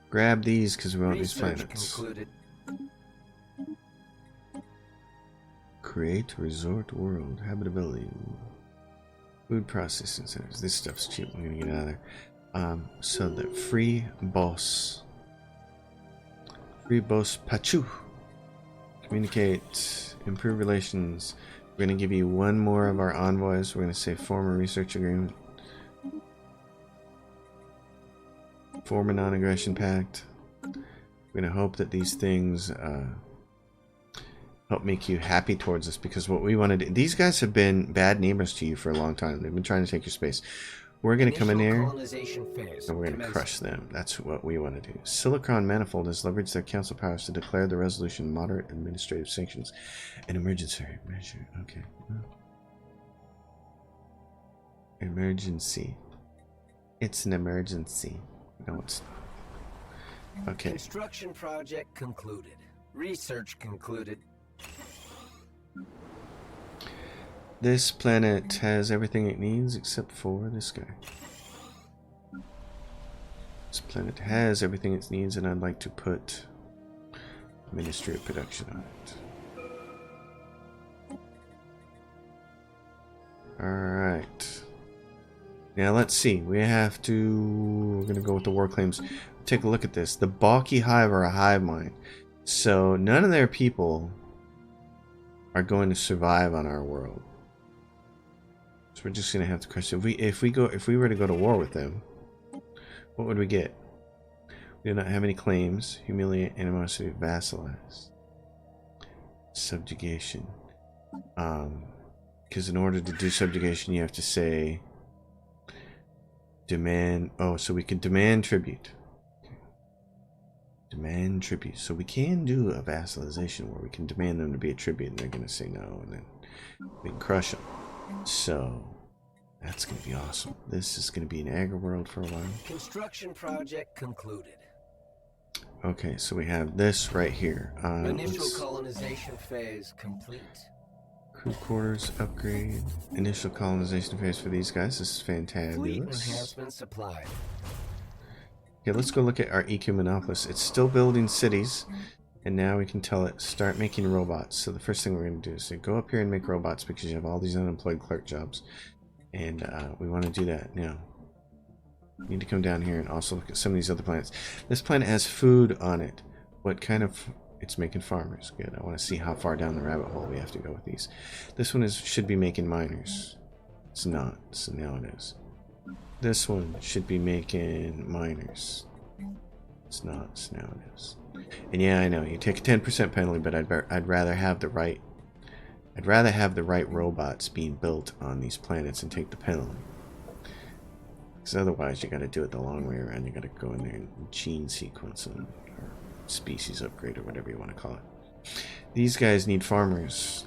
Grab these because we want these planets. Concluded. Create resort world. Habitability. Food processing centers. This stuff's cheap. I'm going to get out of there. So the free boss. Free boss Pachu. Communicate. Improve relations. We're going to give you one more of our envoys. We're going to say form a research agreement. Form a non-aggression pact. We're gonna hope that these things help make you happy towards us, because what we want to do, these guys have been bad neighbors to you for a long time. They've been trying to take your space. We're gonna come in there and we're gonna crush them. That's what we want to do. Silicon Manifold has leveraged their council powers to declare the resolution moderate administrative sanctions an emergency measure. Okay. Emergency. It's an emergency. No, it's not. Okay. Construction project concluded. Research concluded. This planet has everything it needs except for this guy. This planet has everything it needs, and I'd like to put Ministry of Production on it. Alright. Now let's see. We're going to go with the war claims. Take a look at this. The Balky Hive are a hive mind. So none of their people are going to survive on our world. So we're just going to have to crush it. If we were to go to war with them, what would we get? We do not have any claims. Humiliate, animosity, vassalize. Subjugation. Because in order to do subjugation, you have to say demand. Oh, so we can demand tribute. Demand tribute. So we can do a vassalization where we can demand them to be a tribute, and they're going to say no, and then we can crush them. So that's going to be awesome. This is going to be an agri world for a while. Construction project concluded. Okay, so we have this right here. Initial colonization phase complete. Crew quarters upgrade. Initial colonization phase for these guys. This is fantabulous. Fleet enhancement supplied. Okay, let's go look at our EQ Monopolis. It's still building cities, and now we can tell it start making robots. So the first thing we're going to do is say, go up here and make robots, because you have all these unemployed clerk jobs, and we want to do that now. We need to come down here and also look at some of these other planets. This planet has food on it. What kind of... It's making farmers. Good. I want to see how far down the rabbit hole we have to go with these. This one should be making miners. It's not, so now it is. This one should be making miners. It's not, so now it is. And yeah, I know you take a 10% penalty, but I'd rather have the right. I'd rather have the right robots being built on these planets and take the penalty. Because otherwise, you got to do it the long way around. You got to go in there and gene sequence them, or species upgrade, or whatever you want to call it. These guys need farmers.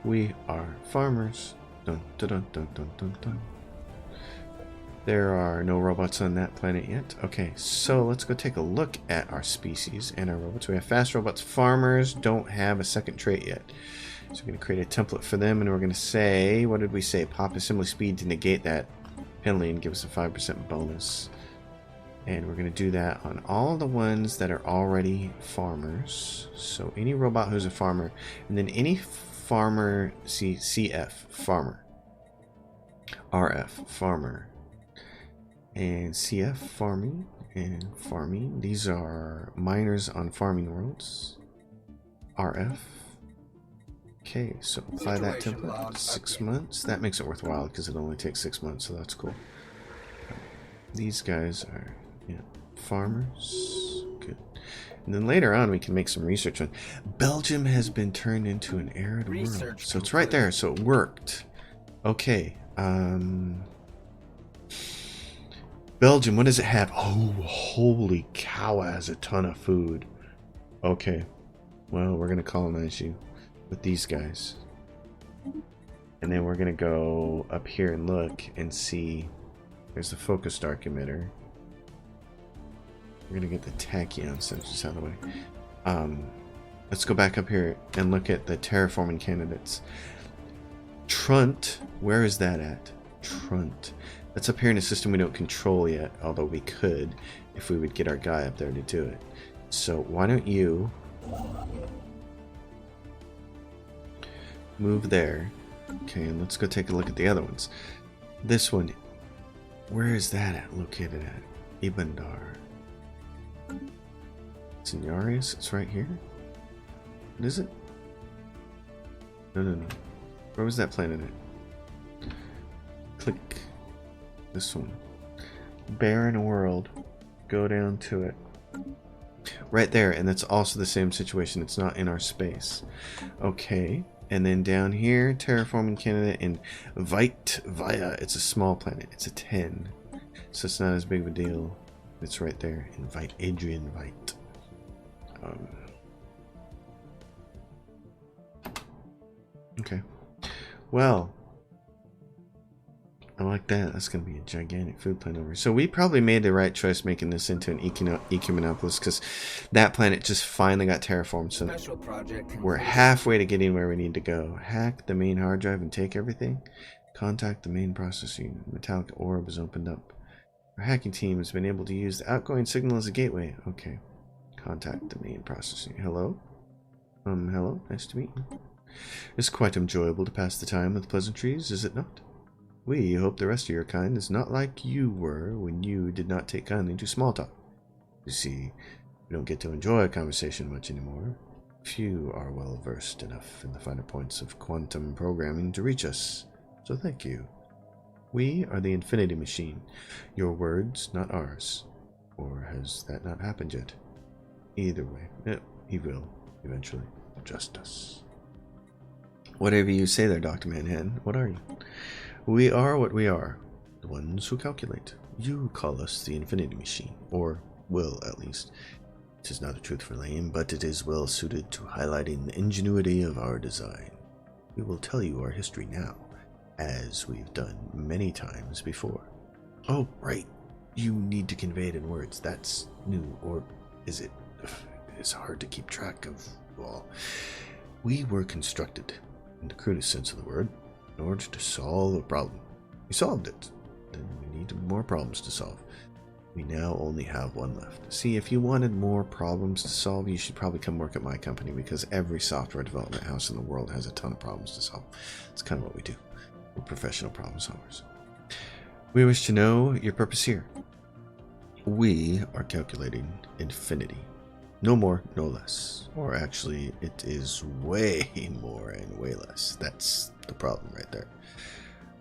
We are farmers. Dun dun dun dun dun dun dun. There are no robots on that planet yet. Okay, so let's go take a look at our species and our robots. We have fast robots. Farmers don't have a second trait yet. So we're going to create a template for them, and we're going to say, what did we say? Pop assembly speed to negate that penalty and give us a 5% bonus. And we're going to do that on all the ones that are already farmers. So any robot who's a farmer, and then any farmer, CF, farmer. RF, farmer. And CF, farming, and farming. These are miners on farming worlds. RF. Okay, so apply that template. 6 months. That makes it worthwhile because it only takes 6 months, so that's cool. These guys are, yeah, farmers. Good. And then later on, we can make some research on. Belgium has been turned into an arid world. So it's right there, so it worked. Okay. Belgium, what does it have? Oh, holy cow, it has a ton of food. Okay. Well, we're going to colonize you with these guys. And then we're going to go up here and look and see. There's the focused arc emitter. We're going to get the tachyon sensors out of the way. Let's go back up here and look at the terraforming candidates. Trunt, where is that at? Trunt. That's up here in a system we don't control yet, although we could if we would get our guy up there to do it. So why don't you move there. Okay, and let's go take a look at the other ones. This one, where is that at? Located at Ibandar. Seniorius, it's right here. What is it? No. Where was that planet at? Click. This one. Barren world. Go down to it. Right there, and that's also the same situation. It's not in our space. Okay, and then down here, terraforming candidate in Via. It's a small planet. It's a 10, so it's not as big of a deal. It's right there. Invite Adrian Vite. Okay. Well, I like that. That's going to be a gigantic food planet over here. So we probably made the right choice making this into an Ecumenopolis, because that planet just finally got terraformed. So we're halfway to getting where we need to go. Hack the main hard drive and take everything. Contact the main processing. Metallic orb is opened up. Our hacking team has been able to use the outgoing signal as a gateway. Okay. Contact the main processing. Hello? Hello. Nice to meet you. It's quite enjoyable to pass the time with pleasantries, is it not? We hope the rest of your kind is not like you were when you did not take kindly to small talk. You see, we don't get to enjoy a conversation much anymore. Few are well versed enough in the finer points of quantum programming to reach us, so thank you. We are the Infinity Machine. Your words, not ours. Or has that not happened yet? Either way, he will, eventually, adjust us. Whatever you say there, Dr. Manhattan, what are you? We are what we are, the ones who calculate. You call us the Infinity Machine, or will, at least. It is not a truthful name, but it is well suited to highlighting the ingenuity of our design. We will tell you our history now, as we've done many times before. Oh, right. You need to convey it in words. That's new, or is it? It's hard to keep track of all. We were constructed, in the crudest sense of the word, in order to solve a problem. We solved it. Then we need more problems to solve. We now only have one left. See, if you wanted more problems to solve, you should probably come work at my company, because every software development house in the world has a ton of problems to solve. It's kind of what we do. We're professional problem solvers. We wish to know your purpose here. We are calculating infinity. No more, no less. Or actually, it is way more and way less. That's the problem right there.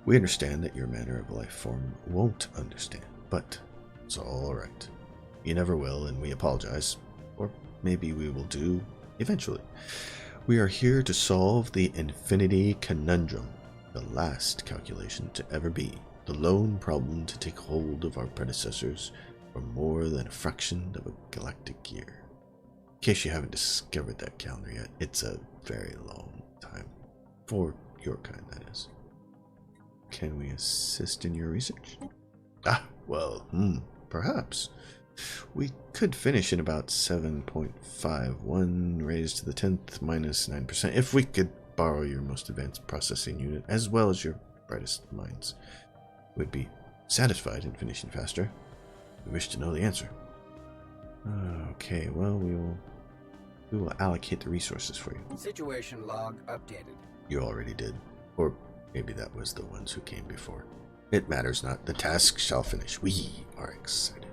We understand that your manner of life form won't understand, but it's all right. You never will, and we apologize. Or maybe we will do eventually. We are here to solve the infinity conundrum, the last calculation to ever be, the lone problem to take hold of our predecessors for more than a fraction of a galactic year. In case you haven't discovered that calendar yet, it's a very long time. For your kind, that is. Can we assist in your research? Well, perhaps. We could finish in about 7.51 raised to the 10th minus 9%, if we could borrow your most advanced processing unit, as well as your brightest minds. We'd be satisfied in finishing faster. We wish to know the answer. Okay, well, we will allocate the resources for you. Situation log updated. You already did. Or maybe that was the ones who came before. It matters not. The task shall finish. We are excited.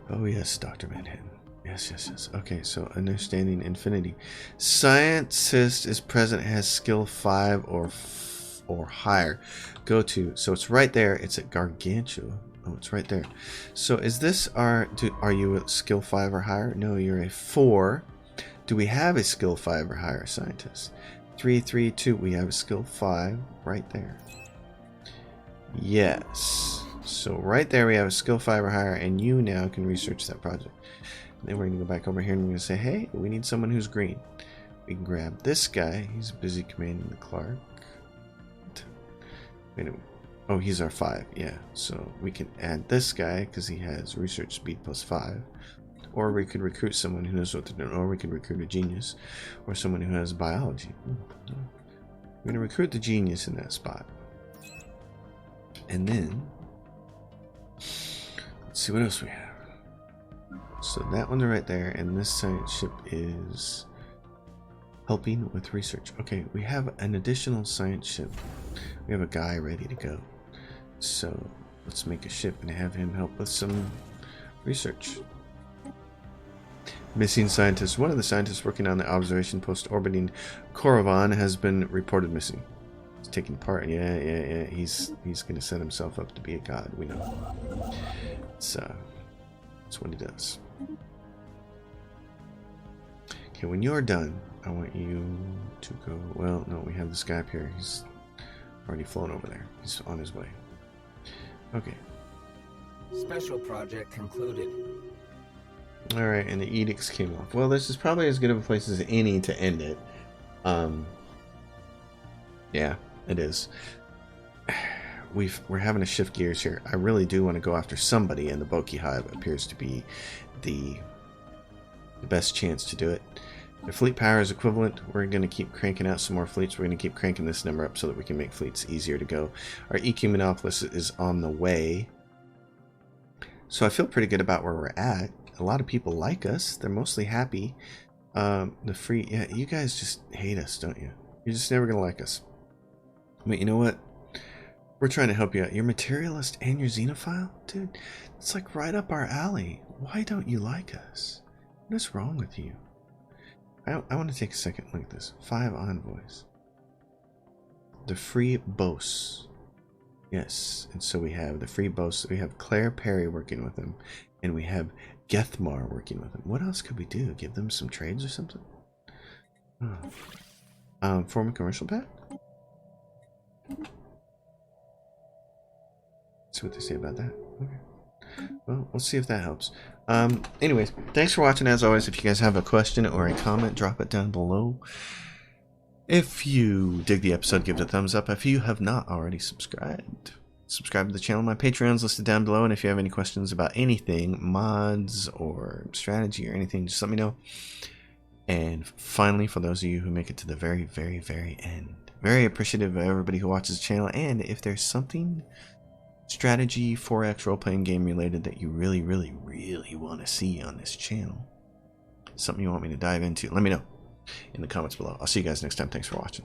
Oh yes, Dr. Manhattan. Yes. Okay, so understanding infinity. Scientist is present, has skill 5 or higher. Go to. So it's right there. It's at Gargantua. Oh, it's right there. So is this are you a skill 5 or higher? No, you're a 4. Do we have a skill 5 or higher scientist? 3, 3, 2. We have a skill 5 right there. Yes. So right there we have a skill 5 or higher, and you now can research that project. Then we're going to go back over here and we're going to say, hey, we need someone who's green. We can grab this guy. He's busy commanding the Clark. Wait a minute. Oh, he's our 5. Yeah. So we can add this guy because he has research speed plus 5. Or we could recruit someone who knows what to do. Or we could recruit a genius. Or someone who has biology. We're going to recruit the genius in that spot. And then, let's see what else we have. So that one's right there. And this science ship is helping with research. Okay, we have an additional science ship. We have a guy ready to go. So let's make a ship and have him help with some research. Missing scientist. One of the scientists working on the observation post orbiting Korriban has been reported missing. He's taking part. Yeah. He's going to set himself up to be a god. We know. So That's what he does. Okay, when you're done, I want you to go. Well, no, we have this guy up here. He's already flown over there. He's on his way. Okay. Special project concluded. Alright, and the edicts came off. Well, this is probably as good of a place as any to end it. Yeah, it is. We're having to shift gears here. I really do want to go after somebody, and the Boki Hive appears to be the best chance to do it. The fleet power is equivalent. We're going to keep cranking out some more fleets. We're going to keep cranking this number up so that we can make fleets easier to go. Our EQ Monopolis is on the way. So I feel pretty good about where we're at. A lot of people like us. They're mostly happy. Yeah, you guys just hate us, don't you? You're just never going to like us. But you know what? We're trying to help you out. You're materialist and you're xenophile? Dude, it's like right up our alley. Why don't you like us? What is wrong with you? I want to take a second look at this. 5 envoys. The Free Bose. Yes, and so we have the Free Bose. We have Claire Perry working with them. And we have Gethmar working with them. What else could we do? Give them some trades or something? Oh. Form a commercial pact? See what they say about that. Okay. Well, we'll see if that helps. Anyways, thanks for watching. As always, if you guys have a question or a comment, drop it down below. If you dig the episode, give it a thumbs up. If you have not already subscribed, subscribe to the channel. My Patreon's listed down below, and if you have any questions about anything, mods or strategy or anything, just let me know. And finally, for those of you who make it to the very, very, very end, very appreciative of everybody who watches the channel. And if there's something strategy 4X role-playing game related that you really, really, really want to see on this channel, something you want me to dive into, let me know in the comments below. I'll see you guys next time. Thanks for watching.